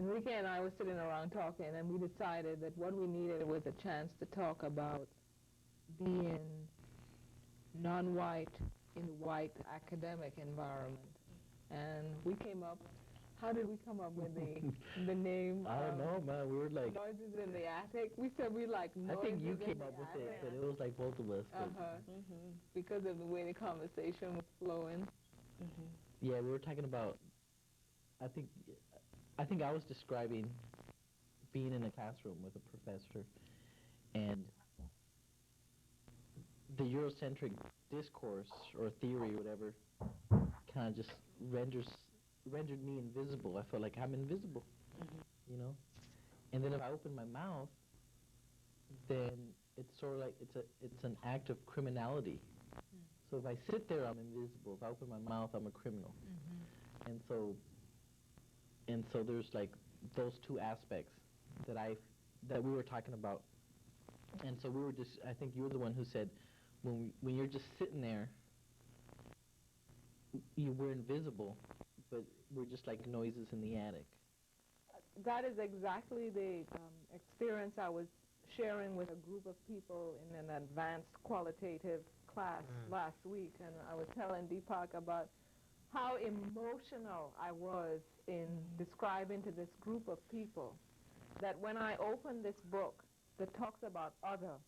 Enrique and I were sitting around talking, and we decided that what we needed was a chance to talk about being non-white in white academic environment. And we came up, how did we come up with the name? I don't know, man. We were like... Noises in the Attic. We said we like noises I think you in came the up with attic. it, but it was like both of us. Because of the way the conversation was flowing. Yeah, we were talking about, I think I was describing being in a classroom with a professor, and the Eurocentric discourse or theory or whatever kind of just rendered me invisible. I felt like I'm invisible, you know? And then if I open my mouth, then it's sort of like it's an act of criminality. So if I sit there, I'm invisible. If I open my mouth, I'm a criminal. And so there's like those two aspects that we were talking about. And so we were just, I think you were the one who said, when you're just sitting there, we're invisible, but we're just like noises in the attic. That is exactly the experience I was sharing with a group of people in an advanced qualitative class last week, and I was telling Deepak about how emotional I was in describing to this group of people that when I opened this book that talks about other,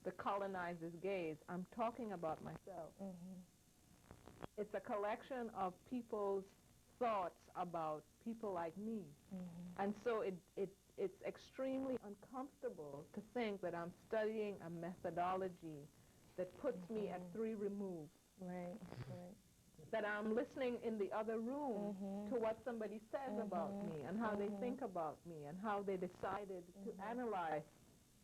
the colonizer's gaze, I'm talking about myself. It's a collection of people's thoughts about people like me. And so it's extremely uncomfortable to think that I'm studying a methodology that puts me at 3 removed. Right. That I'm listening in the other room to what somebody says about me and how they think about me and how they decided to analyze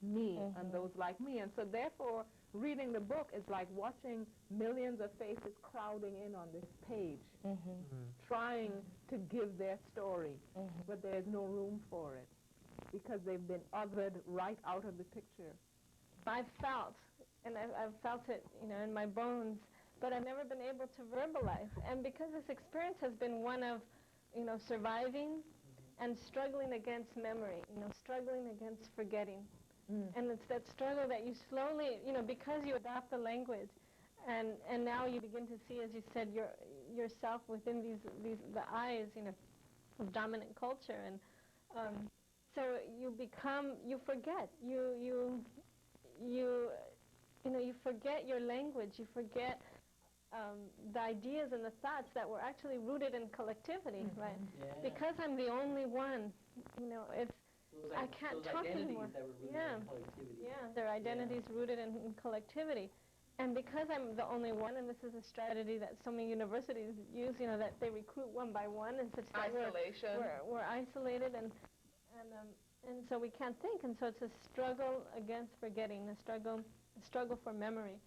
me and those like me. And so therefore, reading the book is like watching millions of faces crowding in on this page, trying to give their story, but there's no room for it because they've been othered right out of the picture. I've felt, and I've felt it, in my bones, but I've never been able to verbalize. And because this experience has been one of, surviving and struggling against memory, struggling against forgetting. And it's that struggle that you slowly, because you adopt the language, and now you begin to see, as you said, yourself within the eyes, of dominant culture, and so you forget, you forget your language, you forget the ideas and the thoughts that were actually rooted in collectivity, right? Yeah. Because I'm the only one, I can't talk anymore. That were rooted in collectivity. Yeah, their identities rooted in collectivity. And because I'm the only one, and this is a strategy that so many universities use, that they recruit one by one, and such that we're isolated, and so we can't think, and so it's a struggle against forgetting, a struggle for memory.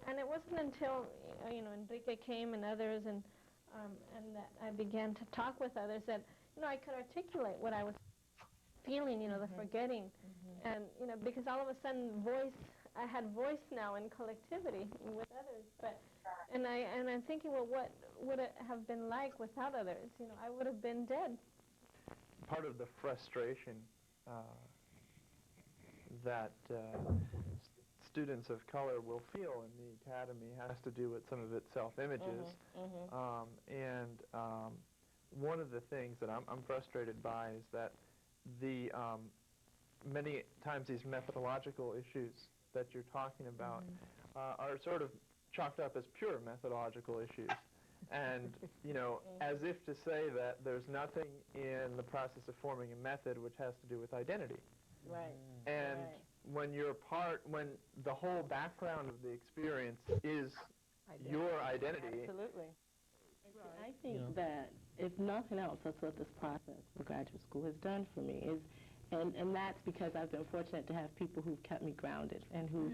And it wasn't until Enrique came and others, and that I began to talk with others that I could articulate what I was feeling, the forgetting, and because all of a sudden I had voice now in collectivity with others, and I'm thinking, well, what would it have been like without others? I would have been dead. Part of the frustration that students of color will feel in the academy has to do with some of its self-images, and one of the things that I'm frustrated by is that the many times these methodological issues that you're talking about are sort of chalked up as pure methodological issues, and as if to say that there's nothing in the process of forming a method which has to do with identity. Right. And when when the whole background of the experience is your identity. Absolutely. I think that, if nothing else, that's what this process for graduate school has done for me, and that's because I've been fortunate to have people who've kept me grounded and who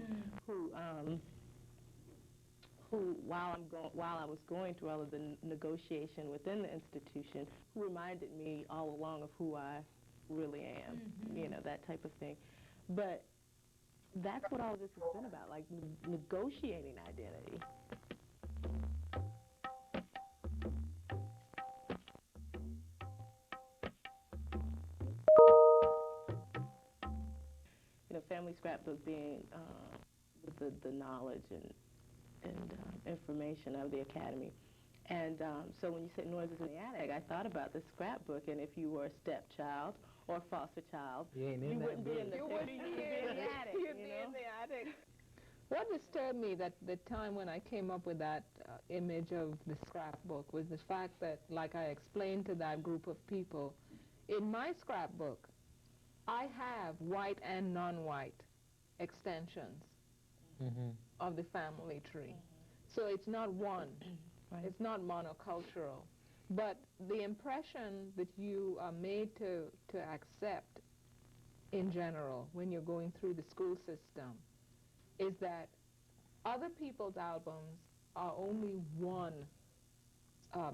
while I was going through all of the negotiation within the institution, who reminded me all along of who I really am, that type of thing. But that's what all of this has been about, like negotiating identity. family scrapbook being the knowledge and information of the academy. And so when you said Noises in the Attic, I thought about the scrapbook, and if you were a stepchild or a foster child, you wouldn't be in the attic. You'd be in the attic. What disturbed me that the time when I came up with that image of the scrapbook was the fact that, like I explained to that group of people, in my scrapbook, I have white and non-white extensions of the family tree. So it's not one. Right. It's not monocultural. But the impression that you are made to accept in general when you're going through the school system is that other people's albums are only one.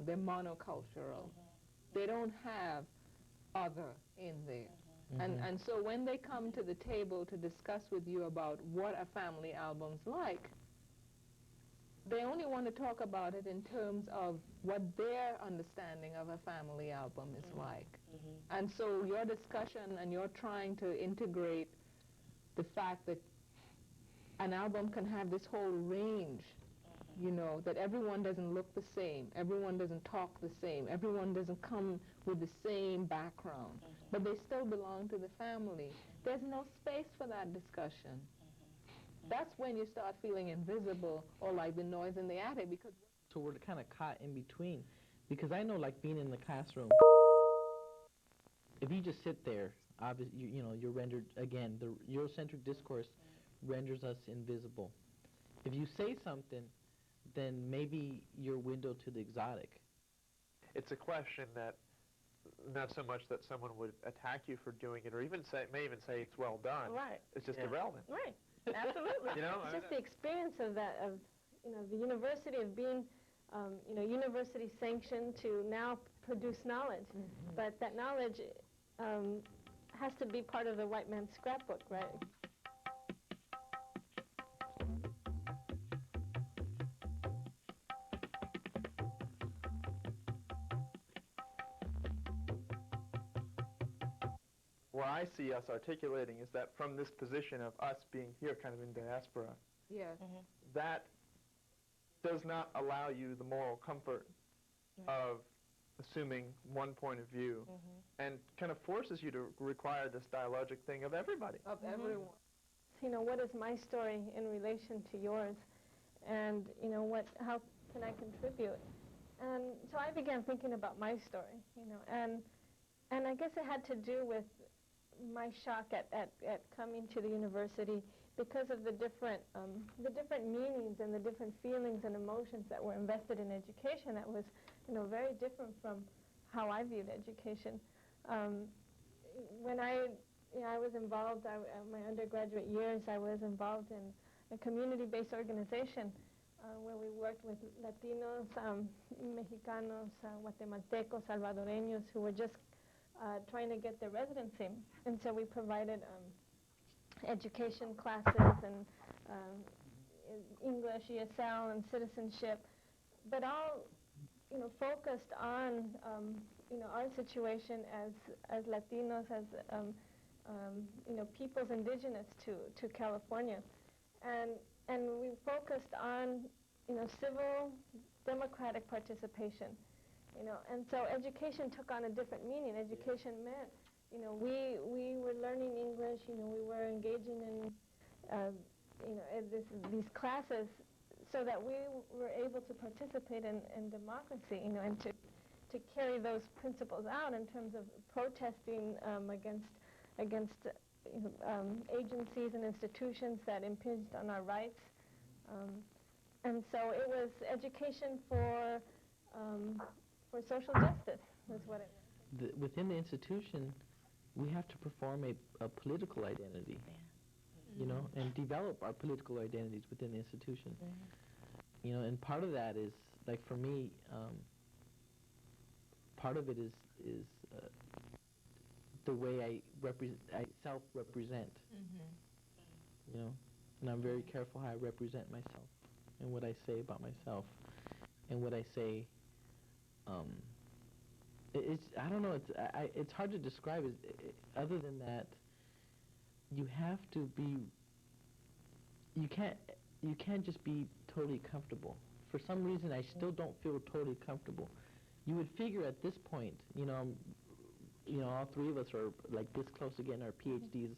They're monocultural. They don't have other in there. And so when they come to the table to discuss with you about what a family album's like, they only want to talk about it in terms of what their understanding of a family album is like. And so your discussion and you're trying to integrate the fact that an album can have this whole range, you know, that everyone doesn't look the same, everyone doesn't talk the same, everyone doesn't come with the same background, but they still belong to the family. There's no space for that discussion. That's when you start feeling invisible or like the noise in the attic. Because so we're kind of caught in between, because I know, like, being in the classroom, if you just sit there, obviously, you know, you're rendered, again, the Eurocentric discourse renders us invisible. If you say something, then maybe your window to the exotic. It's a question that, not so much that someone would attack you for doing it, or even may even say it's well done. Right. It's just irrelevant. Right. Absolutely. You know, it's just the experience of that, of, you know, the university, of being, you know, university sanctioned to now produce knowledge. But that knowledge has to be part of the white man's scrapbook, right? Where I see us articulating is that from this position of us being here kind of in diaspora, that does not allow you the moral comfort of assuming one point of view and kind of forces you to require this dialogic thing of everybody. of everyone. You know, what is my story in relation to yours? And, you know, how can I contribute? And so I began thinking about my story, you know, and I guess it had to do with my shock at coming to the university because of the different meanings and the different feelings and emotions that were invested in education that was, you know, very different from how I viewed education. When I was involved, my undergraduate years, I was involved in a community-based organization where we worked with Latinos, Mexicanos, Guatemaltecos, Salvadoreños who were just trying to get their residency. And so we provided education classes and English, ESL, and citizenship, but all, you know, focused on, you know, our situation as Latinos, as, you know, peoples indigenous to California. And we focused on, you know, civil democratic participation. You know, and so education took on a different meaning. Education meant, you know, we were learning English. You know, we were engaging in, you know, these classes, so that we were able to participate in democracy. You know, and to carry those principles out in terms of protesting against agencies and institutions that impinged on our rights. And so it was education for social justice, is what it was. Within the institution, we have to perform a political identity, you know, and develop our political identities within the institution. You know, and part of that is, like, for me, part of it is the way I self-represent, you know, and I'm very careful how I represent myself and what I say about myself and what I say. I don't know, it's hard to describe it, other than that you have to be, you can't just be totally comfortable. For some reason, I still don't feel totally comfortable. You would figure at this point, all three of us are like this close to getting our PhDs.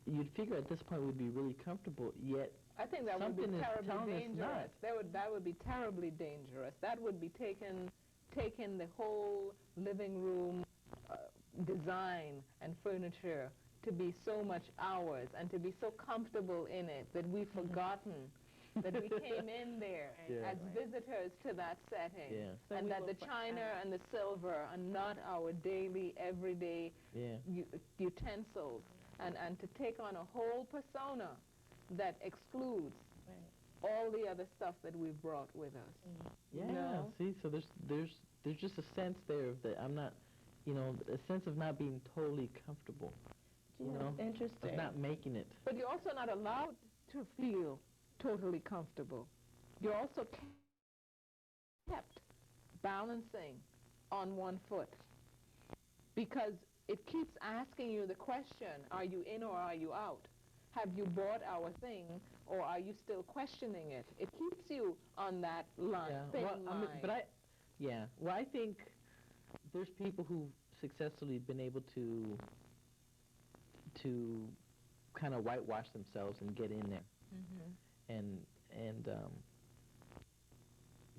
You'd figure at this point we'd be really comfortable, yet I think that would be something is terribly telling us dangerous. not. That would be terribly dangerous. That would be taking the whole living room design and furniture to be so much ours and to be so comfortable in it that we've forgotten that we came in there as visitors to that setting, Yeah. and that the china and the silver are not our daily, everyday utensils, and to take on a whole persona that excludes all the other stuff that we've brought with us. Yeah, No? see, so there's just a sense there that I'm not, a sense of not being totally comfortable. Interesting. Of not making it. But you're also not allowed to feel totally comfortable. You're also kept balancing on one foot because it keeps asking you the question, are you in or are you out? Have you bought our thing or are you still questioning it? It keeps you on that line, thin line. I think there's people who've successfully been able to kind of whitewash themselves and get in there.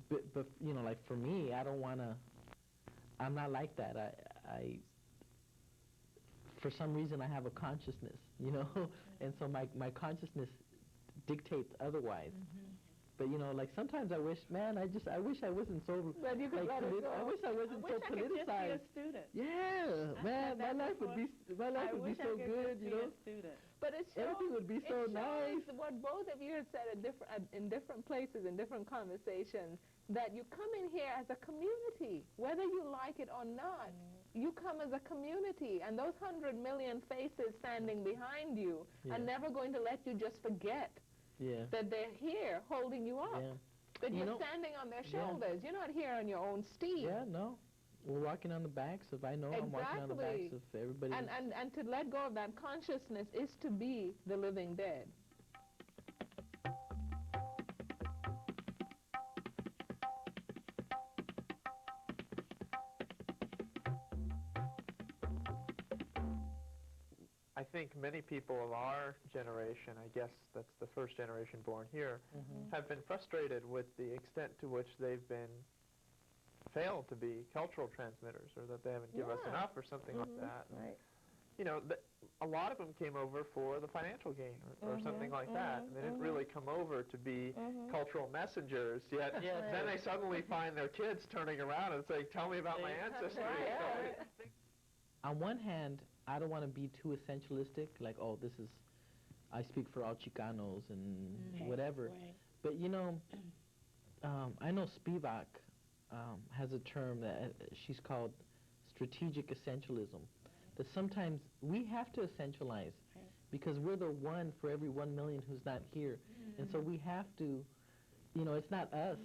But like for me, I'm not like that. I for some reason I have a consciousness, and so my consciousness dictates otherwise. But like sometimes I wish, man, I wish I wasn't so But you could let it go. I wish I wasn't so I could just be politicized. a student. Yeah, man, my life would be so good, A student. But it shows, everything would be so nice. What both of you have said in different places, in different conversations, that you come in here as a community, whether you like it or not. You come as a community, and those 100 million faces standing behind you are never going to let you just forget that they're here holding you up. That you're standing on their shoulders. You're not here on your own steam. Yeah, no. We're walking on the backs of, I'm walking on the backs of everybody. And to let go of that consciousness is to be the living dead. I think many people of our generation, I guess that's the first generation born here, have been frustrated with the extent to which they've been failed to be cultural transmitters, or that they haven't given us enough or something like that. Right. A lot of them came over for the financial gain or something like that. And they didn't really come over to be cultural messengers, yet then they suddenly find their kids turning around and saying, tell me about my ancestry. On one hand, I don't want to be too essentialistic, like, I speak for all Chicanos and whatever. But, I know Spivak has a term that she's called strategic essentialism. That sometimes we have to essentialize because we're the one for every 1 million who's not here. And so we have to, it's not us,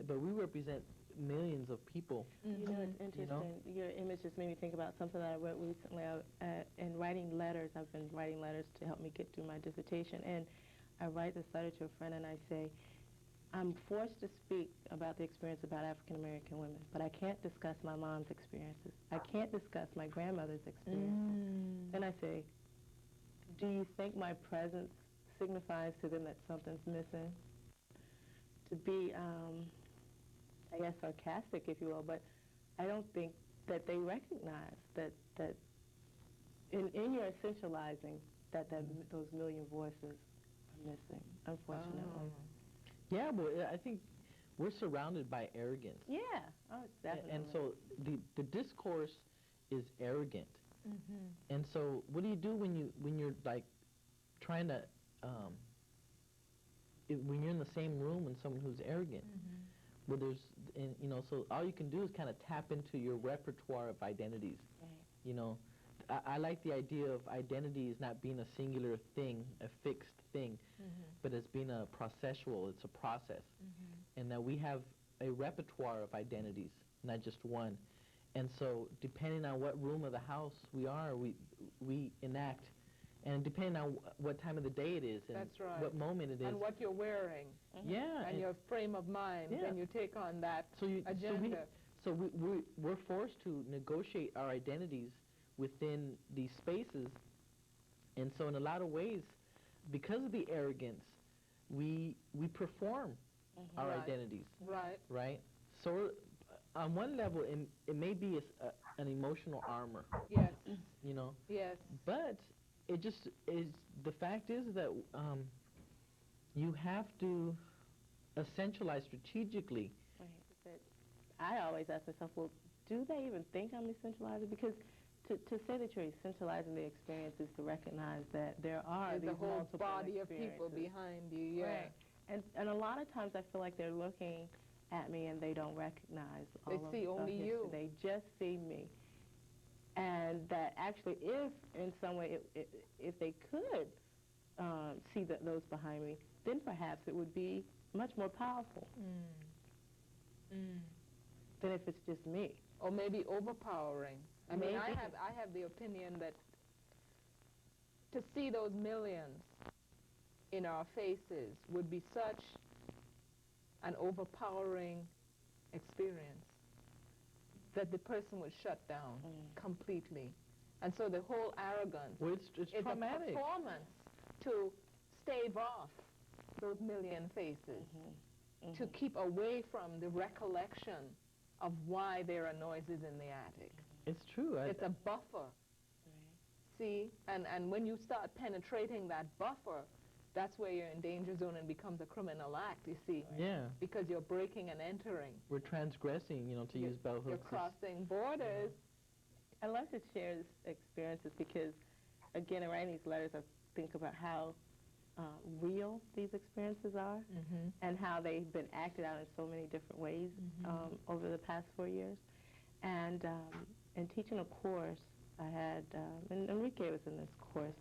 but we represent millions of people. It's interesting. Your image just made me think about something that I wrote recently. In writing letters, I've been writing letters to help me get through my dissertation. And I write this letter to a friend and I say, I'm forced to speak about the experience about African American women, but I can't discuss my mom's experiences. I can't discuss my grandmother's experiences. Then I say, do you think my presence signifies to them that something's missing? To be, I guess, sarcastic, if you will, but I don't think that they recognize that in your essentializing that those million voices are missing, unfortunately. Yeah, well, I think we're surrounded by arrogance. Yeah, definitely. And so the discourse is arrogant. And so what do you do when you're like trying to when you're in the same room with someone who's arrogant? Well, so all you can do is kind of tap into your repertoire of identities. I like the idea of identity as not being a singular thing, a fixed thing, but as being a processual. It's a process, and that we have a repertoire of identities, not just one. And so, depending on what room of the house we are, we enact And depending on what time of the day it is and That's right. what moment it is. And what you're wearing. Yeah. And your frame of mind, Yeah. then you take on that agenda. So we're forced to negotiate our identities within these spaces. And so in a lot of ways, because of the arrogance, we perform our Right. identities. Right. Right? So on one level, it may be an emotional armor, Yes. you know. Yes. But it just is, the fact is that you have to essentialize strategically. Right. But I always ask myself, well, do they even think I'm essentializing? Because to say that you're essentializing the experience is to recognize that there are There's these a whole multiple body of people experiences. behind you. Yeah. Right. And a lot of times I feel like they're looking at me and they don't recognize all They of see the only history. you. They just see me. And that actually, if in some way, if they could see those behind me, then perhaps it would be much more powerful than if it's just me. Or maybe overpowering. I mean, I Maybe. have the opinion that to see those millions in our faces would be such an overpowering experience that the person would shut down completely. And so the whole arrogance Well, it's is traumatic. a performance to stave off those million faces, to keep away from the recollection of why there are noises in the attic. It's true. It's a buffer. See? And when you start penetrating that buffer, that's where you're in danger zone and becomes a criminal act, you see. Yeah. Because you're breaking and entering. We're transgressing, you know, to use bell hooks. You're crossing borders. I love to share this experiences because, again, in writing these letters, I think about how real these experiences are and how they've been acted out in so many different ways over the past 4 years. And in teaching a course, I had, and Enrique was in this course,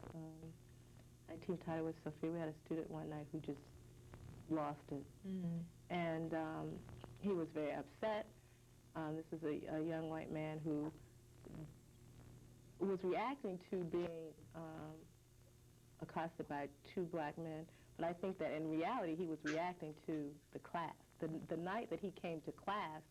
my team title was Sofia. We had a student one night who just lost it. And he was very upset. This is a young white man who was reacting to being accosted by 2 black men, but I think that in reality he was reacting to the class. The night that he came to class,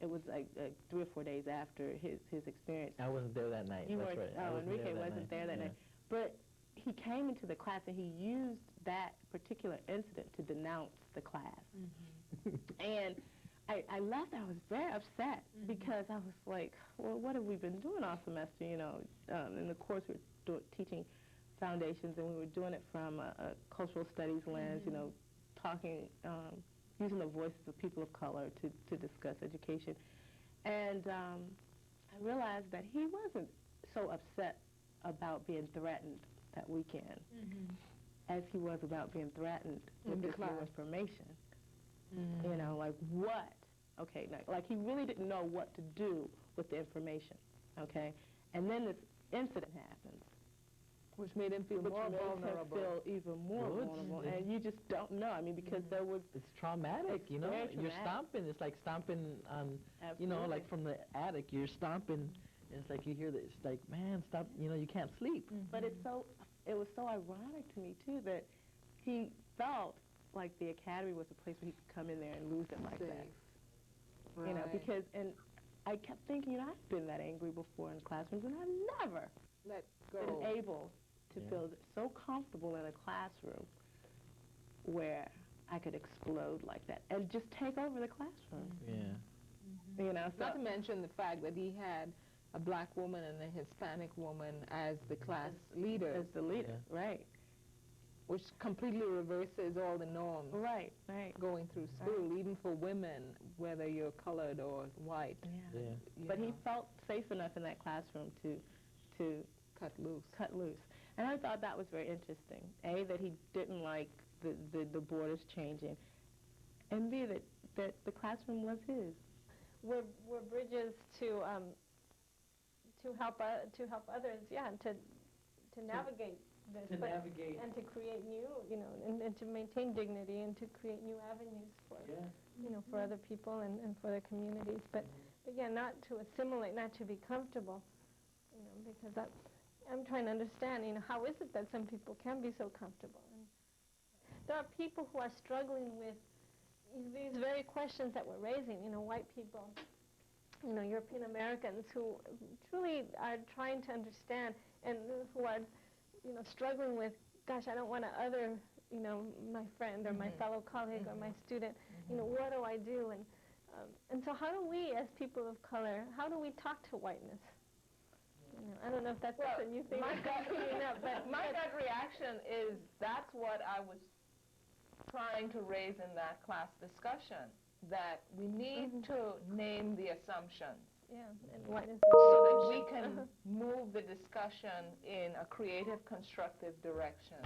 it was like 3 or 4 days after his experience. I wasn't there that night. You That's weren't, right. oh, Enrique wasn't there that night. But he came into the class and he used that particular incident to denounce the class. And I left, I was very upset because I was like, well, what have we been doing all semester, you know? In the course we were teaching foundations and we were doing it from a cultural studies lens, you know, talking, using the voices of people of color to discuss education. And I realized that he wasn't so upset about being threatened that weekend as he was about being threatened with this new information. You know, like what? Okay, like he really didn't know what to do with the information, okay? And then this incident happens. Which made him feel more vulnerable. Feel even more vulnerable. And you just don't know. I mean, because there was... It's traumatic, you know? very You're traumatic. stomping. It's like stomping on, you know, like from the attic. You're stomping. And it's like you hear that. It's like, man, stop. You know, you can't sleep. But it was so ironic to me, too, that he felt like the academy was a place where he could come in there and lose it like that. Right. You know, because, and I kept thinking, you know, I've been that angry before in classrooms, and I've never been able to feel so comfortable in a classroom where I could explode like that and just take over the classroom. You know, so not to mention the fact that he had a black woman and a Hispanic woman as the class leader. As the leader, right. Which completely reverses all the norms. Right. Going through school, even for women, whether you're colored or white. But he felt safe enough in that classroom to cut loose. And I thought that was very interesting. A, that he didn't like the borders changing, and B, that the classroom was his. We're bridges to help others, and to navigate this, and to create new, you know, and to maintain dignity and to create new avenues for, you know, for other people and for their communities. But yeah, not to assimilate, not to be comfortable, you know, because I'm trying to understand, how is it that some people can be so comfortable? And there are people who are struggling with these very questions that we're raising, white people, European Americans who truly are trying to understand and who are, struggling with, gosh, I don't want to other, my friend or my fellow colleague or my student, what do I do? And so how do we, as people of color, how do we talk to whiteness? I don't know if that's something you think my gut, but my gut reaction is that's what I was trying to raise in that class discussion, that we need to name the assumptions. Yeah, and whiteness so that we can move the discussion in a creative, constructive direction.